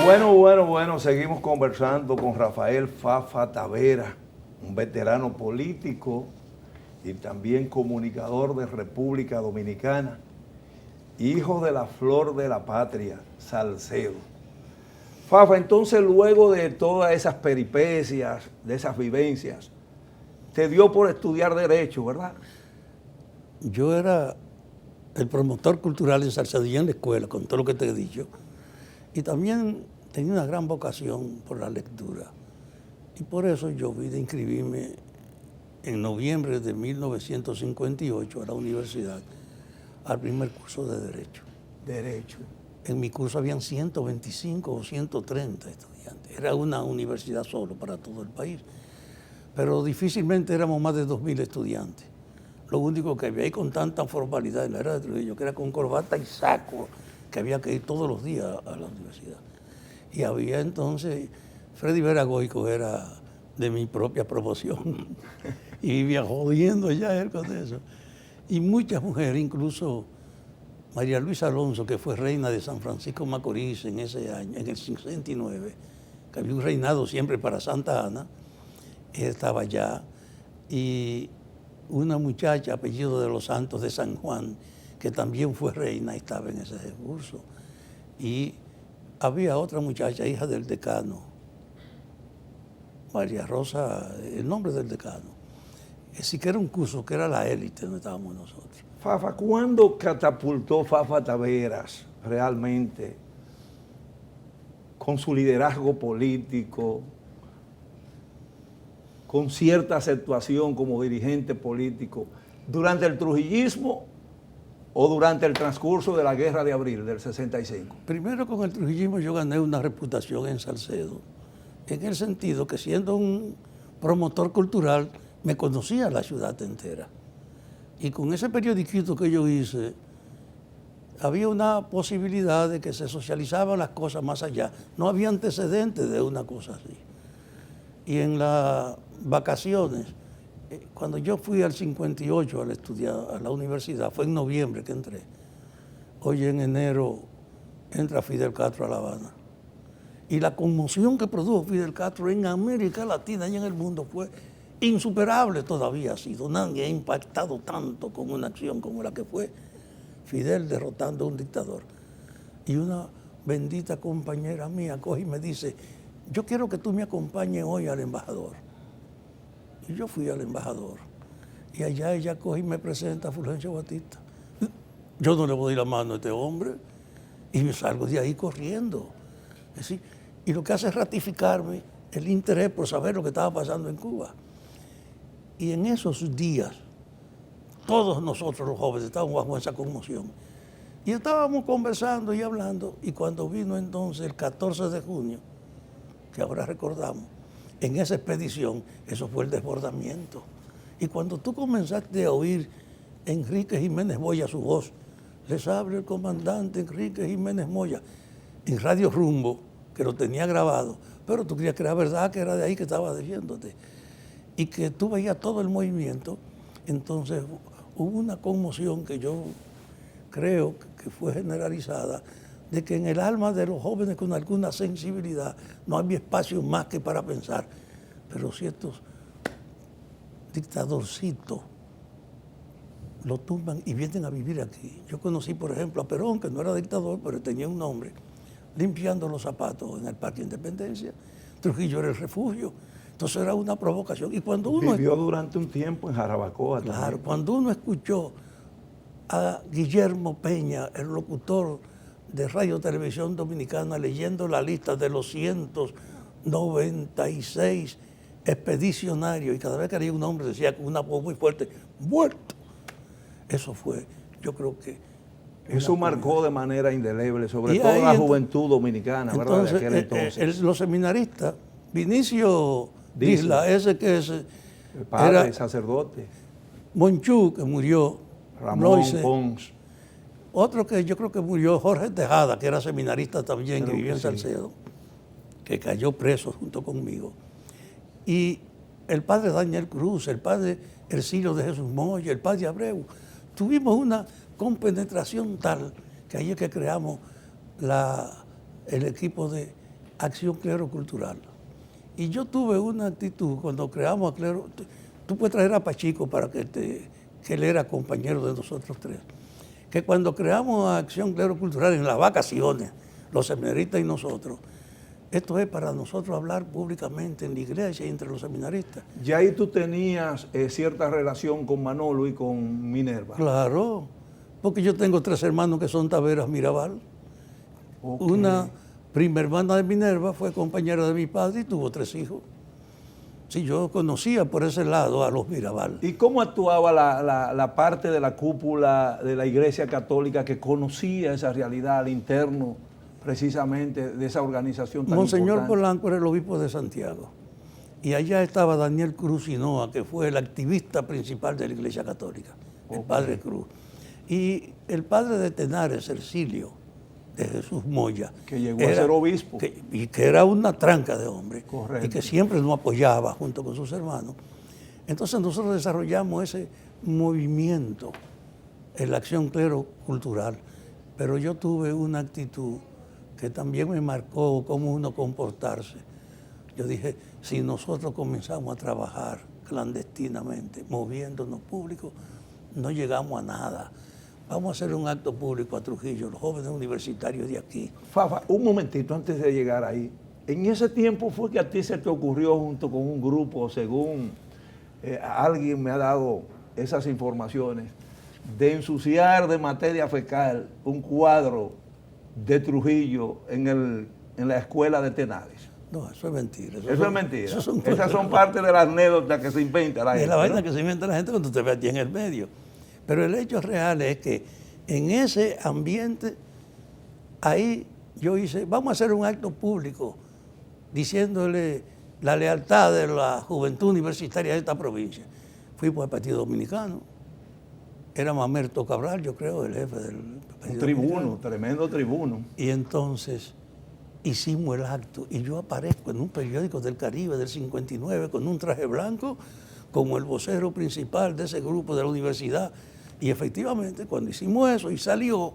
Bueno, seguimos conversando con Rafael Fafa Tavera, un veterano político y también comunicador de República Dominicana, hijo de la flor de la patria, Salcedo. Fafa, entonces luego de todas esas peripecias, de esas vivencias, te dio por estudiar Derecho, ¿verdad? Yo era el promotor cultural en Salcedo y en la escuela, con todo lo que te he dicho. Y también tenía una gran vocación por la lectura. Y por eso yo vine a inscribirme en noviembre de 1958 a la universidad, al primer curso de Derecho. Derecho. En mi curso habían 125 o 130 estudiantes. Era una universidad solo para todo el país. Pero difícilmente éramos más de 2.000 estudiantes. Lo único que había ahí con tanta formalidad en la era de Trujillo, que era con corbata y saco, que había que ir todos los días a la universidad. Y había entonces, Freddy Veragoico era de mi propia promoción y vivía jodiendo ya él con eso. Y muchas mujeres, incluso María Luisa Alonso, que fue reina de San Francisco Macorís en ese año, en el 69, que había un reinado siempre para Santa Ana, ella estaba allá. Y una muchacha, apellido de los Santos de San Juan, que también fue reina, estaba en ese curso. Y había otra muchacha, hija del decano, María Rosa, el nombre del decano. Así que era un curso que era la élite donde estábamos nosotros. Fafa, ¿cuándo catapultó Fafa Taveras realmente con su liderazgo político, con cierta aceptación como dirigente político, durante el trujillismo o durante el transcurso de la Guerra de Abril del 65? Primero, con el trujillismo yo gané una reputación en Salcedo, en el sentido que siendo un promotor cultural me conocía la ciudad entera. Y con ese periodiquito que yo hice, había una posibilidad de que se socializaban las cosas más allá. No había antecedentes de una cosa así. Y en las vacaciones, cuando yo fui al 58 al estudiar a la universidad, fue en noviembre que entré. Hoy en enero entra Fidel Castro a La Habana. Y la conmoción que produjo Fidel Castro en América Latina y en el mundo fue insuperable todavía. Ha sido, nadie ha impactado tanto con una acción como la que fue Fidel derrotando a un dictador. Y una bendita compañera mía coge y me dice: yo quiero que tú me acompañes hoy al embajador. Y yo fui al embajador. Y allá ella coge y me presenta a Fulgencio Batista. Yo no le voy a dar la mano a este hombre. Y me salgo de ahí corriendo. Es decir, y lo que hace es ratificarme el interés por saber lo que estaba pasando en Cuba. Y en esos días, todos nosotros los jóvenes estábamos bajo esa conmoción. Y estábamos conversando y hablando. Y cuando vino entonces el 14 de junio, que ahora recordamos, en esa expedición, eso fue el desbordamiento. Y cuando tú comenzaste a oír Enrique Jiménez Moya, su voz, les habla el comandante Enrique Jiménez Moya, en Radio Rumbo, que lo tenía grabado, pero tú creías que era verdad, que era de ahí que estaba diciéndote. Y que tú veías todo el movimiento, entonces hubo una conmoción que yo creo que fue generalizada, de que en el alma de los jóvenes con alguna sensibilidad no había espacio más que para pensar. Pero si estos dictadorcitos lo tumban y vienen a vivir aquí. Yo conocí, por ejemplo, a Perón, que no era dictador, pero tenía un nombre, limpiando los zapatos en el Parque Independencia. Trujillo era el refugio. Entonces era una provocación. Y cuando uno vivió durante un tiempo en Jarabacoa. Claro, también. Cuando uno escuchó a Guillermo Peña, el locutor de Radio Televisión Dominicana, leyendo la lista de los 196 expedicionarios, y cada vez que leía un nombre decía con una voz muy fuerte: muerto. Eso fue, yo creo que... Eso marcó de manera indeleble, sobre todo la juventud dominicana, ¿verdad? Entonces, de aquel entonces. Los seminaristas, Vinicio Disla, ese que es... El padre, el sacerdote. Monchú, que murió. Ramón Pons. Otro que yo creo que murió, Jorge Tejada, que era seminarista también, que vivía en Salcedo, que cayó preso junto conmigo. Y el padre Daniel Cruz, el padre Ercilio de Jesús Moya, el padre Abreu. Tuvimos una compenetración tal que ahí es que creamos el equipo de Acción Clero Cultural. Y yo tuve una actitud cuando creamos a Clero. Tú puedes traer a Pachico para que él era compañero de nosotros tres. Que cuando creamos a Acción Clero Cultural en las vacaciones, los seminaristas y nosotros, esto es para nosotros hablar públicamente en la iglesia y entre los seminaristas. Ya ahí tú tenías cierta relación con Manolo y con Minerva. Claro, porque yo tengo 3 hermanos que son Taveras Mirabal. Okay. Una prima hermana de Minerva fue compañera de mi padre y tuvo 3 hijos. Sí, yo conocía por ese lado a los Mirabal. ¿Y cómo actuaba la parte de la cúpula de la Iglesia Católica que conocía esa realidad al interno precisamente de esa organización tan Monseñor importante? Polanco era el obispo de Santiago. Y allá estaba Daniel Cruz Hinoa, que fue el activista principal de la Iglesia Católica, el padre Cruz. Y el padre de Tenares, Ercilio, de Jesús Moya. Que llegó a ser obispo. Y que era una tranca de hombre. Correcto. Y que siempre nos apoyaba junto con sus hermanos. Entonces nosotros desarrollamos ese movimiento en la Acción Clero Cultural. Pero yo tuve una actitud que también me marcó cómo uno comportarse. Yo dije, si nosotros comenzamos a trabajar clandestinamente, moviéndonos públicos, no llegamos a nada. Vamos a hacer un acto público a Trujillo, los jóvenes universitarios de aquí. Fafa, un momentito antes de llegar ahí. En ese tiempo fue que a ti se te ocurrió junto con un grupo, según alguien me ha dado esas informaciones, de ensuciar de materia fecal un cuadro de Trujillo en la escuela de Tenares. No, eso es mentira. Eso es mentira. Esas son parte de las anécdotas que se inventa la gente. Es la vaina ¿no? que se inventa la gente cuando te ve aquí en el medio. Pero el hecho real es que en ese ambiente, ahí yo hice, vamos a hacer un acto público diciéndole la lealtad de la juventud universitaria de esta provincia. Fui por el Partido Dominicano. Era Mamerto Cabral, yo creo, el jefe del Partido Un tribuno, Dominicano. tremendo tribuno. Y entonces hicimos el acto y yo aparezco en un periódico del Caribe del 59 con un traje blanco como el vocero principal de ese grupo de la universidad. Y efectivamente, cuando hicimos eso y salió,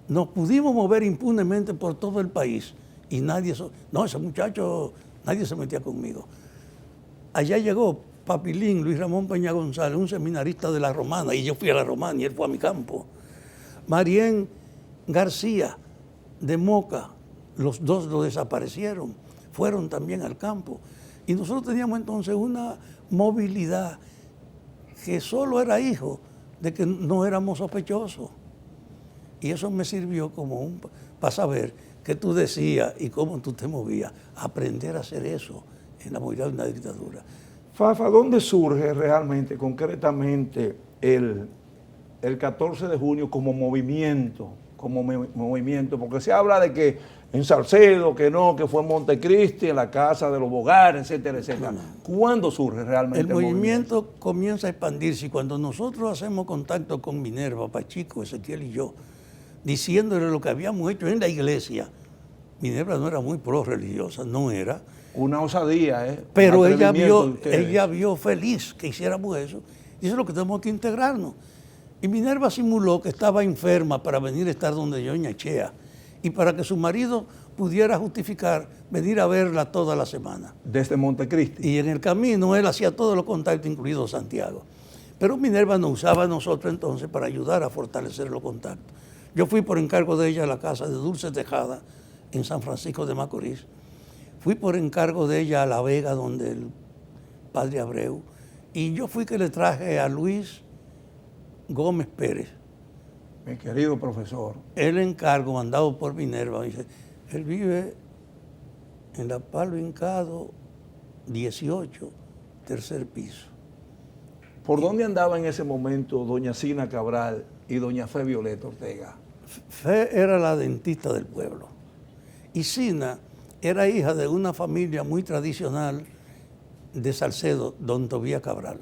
nos pudimos mover impunemente por todo el país y nadie, no, ese muchacho, nadie se metía conmigo. Allá llegó Papilín, Luis Ramón Peña González, un seminarista de la Romana, y yo fui a la Romana y él fue a mi campo. Marién García, de Moca, los 2 lo desaparecieron, fueron también al campo. Y nosotros teníamos entonces una movilidad que solo era hijo de que no éramos sospechosos. Y eso me sirvió como para saber qué tú decías y cómo tú te movías, aprender a hacer eso en la movilidad de una dictadura. Fafa, ¿dónde surge realmente, concretamente, el 14 de junio como movimiento? Porque se habla de que en Salcedo, que no, que fue en Montecristi, en la casa de los Bogares, etcétera, etcétera. ¿Cuándo surge realmente el movimiento? Comienza a expandirse y cuando nosotros hacemos contacto con Minerva, Pachico, Ezequiel y yo, diciéndole lo que habíamos hecho en la iglesia, Minerva no era muy pro-religiosa, no era. Una osadía, ¿eh? Pero ella vio feliz que hiciéramos eso. Y eso es lo que tenemos que integrarnos. Y Minerva simuló que estaba enferma para venir a estar donde Doña Chea y para que su marido pudiera justificar venir a verla toda la semana. Desde Montecristi. Y en el camino él hacía todos los contactos, incluido Santiago. Pero Minerva nos usaba a nosotros entonces para ayudar a fortalecer los contactos. Yo fui por encargo de ella a la casa de Dulce Tejada en San Francisco de Macorís. Fui por encargo de ella a La Vega, donde el padre Abreu. Y yo fui que le traje a Luis Gómez Pérez. Mi querido profesor. El encargo mandado por Minerva. Dice, él vive en la Palo Hincado 18, tercer piso. ¿Por dónde andaba en ese momento doña Sina Cabral y doña Fe Violeta Ortega? Fe era la dentista del pueblo. Y Sina era hija de una familia muy tradicional de Salcedo, don Tobías Cabral.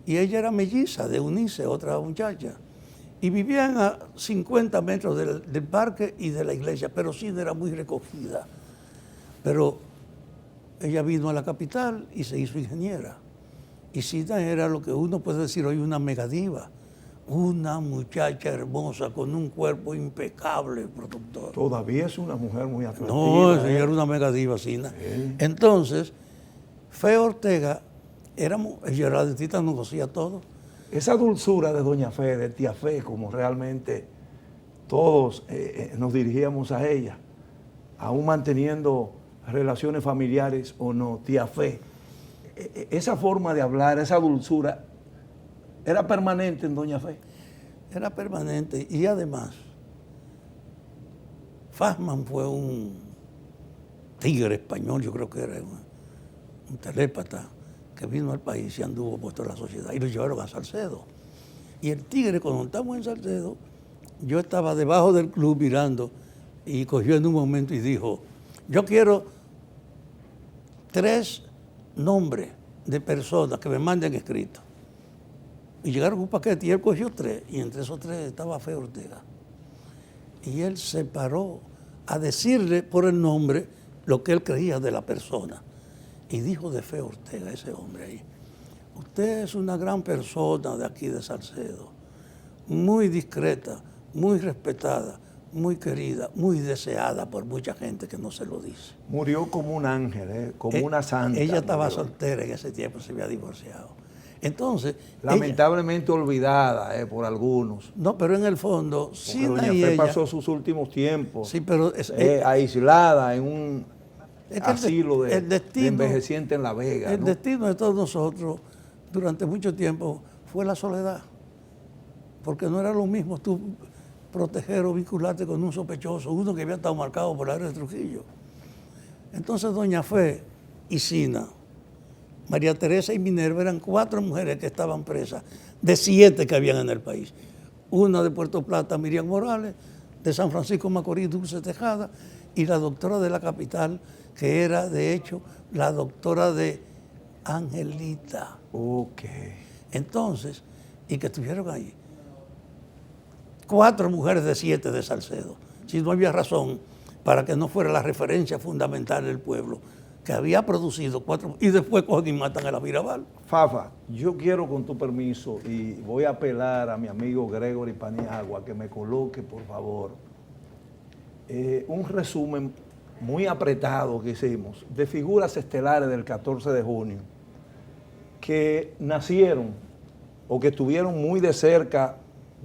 Y ella era melliza de Eunice, otra muchacha. Y vivían a 50 metros del parque y de la iglesia, pero Sina era muy recogida. Pero ella vino a la capital y se hizo ingeniera. Y Sina era lo que uno puede decir hoy una megadiva, una muchacha hermosa con un cuerpo impecable, productor. Todavía es una mujer muy atractiva. No, ella era una mega divacina. Sí. Entonces, Fe Ortega, el geraldista nos conocía todo. Esa dulzura de doña Fe, de tía Fe, como realmente todos nos dirigíamos a ella, aún manteniendo relaciones familiares o no, tía Fe, esa forma de hablar, esa dulzura, ¿era permanente en doña Fe? Era permanente y además, Fassmann fue un tigre español, yo creo que era un telépata que vino al país y anduvo por toda la sociedad y lo llevaron a Salcedo. Y el tigre, cuando estamos en Salcedo, yo estaba debajo del club mirando y cogió en un momento y dijo, yo quiero 3 nombres de personas que me manden escritos. Y llegaron un paquete y él cogió 3 y entre esos 3 estaba Fe Ortega. Y él se paró a decirle por el nombre lo que él creía de la persona. Y dijo de Fe Ortega, ese hombre ahí, usted es una gran persona de aquí de Salcedo, muy discreta, muy respetada, muy querida, muy deseada por mucha gente que no se lo dice. Murió como un ángel, como una santa. Ella estaba murió. soltera en ese tiempo, se había divorciado. Entonces, Lamentablemente olvidada por algunos. no, pero en el fondo, Porque Sina doña y Fe ella... pasó sus últimos tiempos Sí, pero aislada en un es que asilo de destino, envejeciente en La Vega. el ¿no? destino de todos nosotros durante mucho tiempo fue la soledad. Porque no era lo mismo tú proteger o vincularte con un sospechoso, uno que había estado marcado por la área de Trujillo. Entonces doña Fe y Sina, María Teresa y Minerva eran 4 mujeres que estaban presas, de 7 que habían en el país. Una de Puerto Plata, Miriam Morales, de San Francisco Macorís, Dulce Tejada, y la doctora de la capital, que era de hecho la doctora de Angelita. Ok. Entonces, y que estuvieron ahí. 4 mujeres de 7 de Salcedo. Si no había razón para que no fuera la referencia fundamental del pueblo, que había producido 4, y después cogen y matan a la Mirabal. Fafa, yo quiero con tu permiso y voy a apelar a mi amigo Gregory Paniagua que me coloque, por favor, un resumen muy apretado que hicimos de figuras estelares del 14 de junio que nacieron o que estuvieron muy de cerca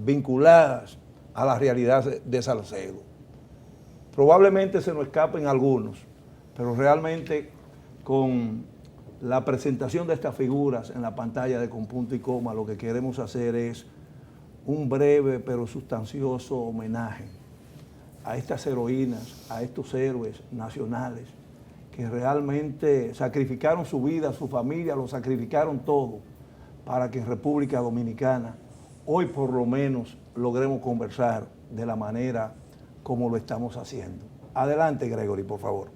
vinculadas a la realidad de Salcedo. Probablemente se nos escapen algunos, pero realmente con la presentación de estas figuras en la pantalla de Con Punto y Coma, lo que queremos hacer es un breve pero sustancioso homenaje a estas heroínas, a estos héroes nacionales que realmente sacrificaron su vida, su familia, lo sacrificaron todo para que en República Dominicana hoy por lo menos logremos conversar de la manera como lo estamos haciendo. Adelante, Gregory, por favor.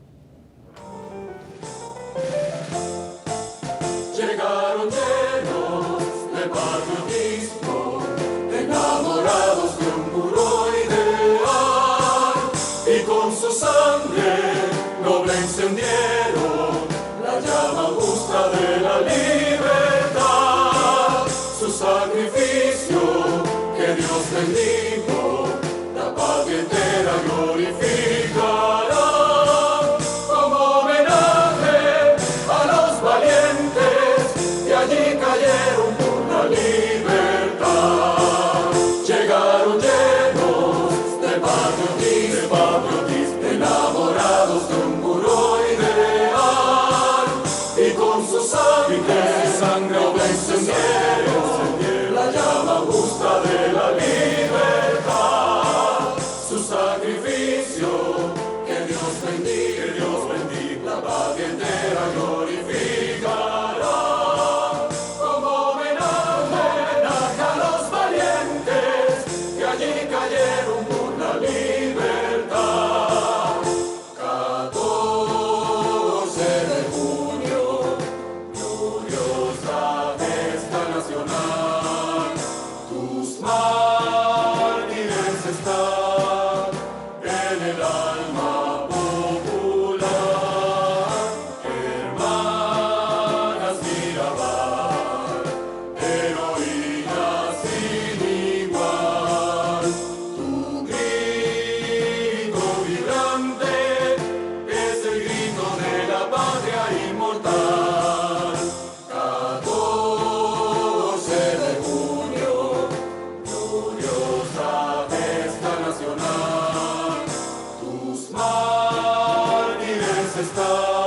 Llegaron llenos de patriotismo, enamorados de un puro ideal, y con su sangre noble encendieron la llama augusta de la libertad. Su sacrificio que Dios bendijo, la patria entera glorificará. Como homenaje a los valientes que allí cayeron por la libertad. Llegaron llenos de patriotismo, enamorados de un puro ideal, y con sus sangre mártires están.